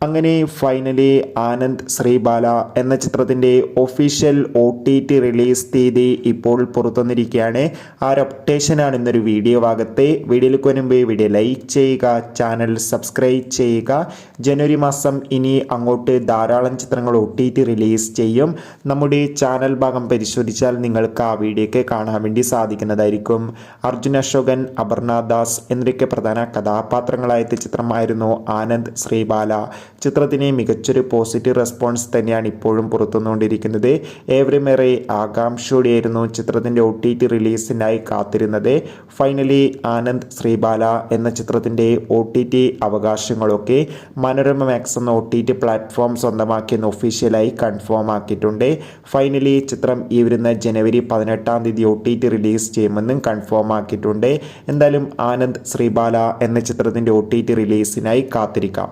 അങ്ങനെ ഫൈനലി ആനന്ദ് ശ്രീബാല എന്ന ചിത്രത്തിൻ്റെ ഒഫീഷ്യൽ OTT റിലീസ് തീയതി ഇപ്പോൾ പുറത്തുവന്നിരിക്കുകയാണ്. ആ ഒരു അപ്ഡേഷനാണ് ഇന്നൊരു വീഡിയോ ഭാഗത്തെ. വീഡിയോയിലേക്ക് വരുമ്പോൾ വീഡിയോ ലൈക്ക് ചെയ്യുക, ചാനൽ സബ്സ്ക്രൈബ് ചെയ്യുക. ജനുവരി മാസം ഇനി അങ്ങോട്ട് ധാരാളം ചിത്രങ്ങൾ OTT റിലീസ് ചെയ്യും. നമ്മുടെ ചാനൽ ഭാഗം പരിശോധിച്ചാൽ നിങ്ങൾക്ക് ആ വീഡിയോയ്ക്ക് കാണാൻ വേണ്ടി സാധിക്കുന്നതായിരിക്കും. അർജുൻ അശോകൻ, അപർണ ദാസ് എന്നിവരൊക്കെ പ്രധാന കഥാപാത്രങ്ങളായ ചിത്രമായിരുന്നു ആനന്ദ് ശ്രീബാല. ചിത്രത്തിന് മികച്ചൊരു പോസിറ്റീവ് റെസ്പോൺസ് തന്നെയാണ് ഇപ്പോഴും പുറത്തുവന്നുകൊണ്ടിരിക്കുന്നത്. ഏവരുമേറെ ആകാംക്ഷയോടെയായിരുന്നു ചിത്രത്തിൻ്റെ OTT റിലീസിനായി കാത്തിരുന്നത്. ഫൈനലി ആനന്ദ് ശ്രീബാല എന്ന ചിത്രത്തിൻ്റെ OTT അവകാശങ്ങളൊക്കെ മനോരമ മാക്സ് എന്ന OTT പ്ലാറ്റ്ഫോം സ്വന്തമാക്കിയെന്ന് ഒഫീഷ്യലായി കൺഫേം ആക്കിയിട്ടുണ്ട്. ഫൈനലി ചിത്രം ഈ വരുന്ന ജനുവരി 18-ാം തീയതി OTT റിലീസ് ചെയ്യുമെന്നും കൺഫേം ആക്കിയിട്ടുണ്ട്. എന്തായാലും ആനന്ദ് ശ്രീബാല എന്ന ചിത്രത്തിൻ്റെ OTT റിലീസിനായി കാത്തിരിക്കാം.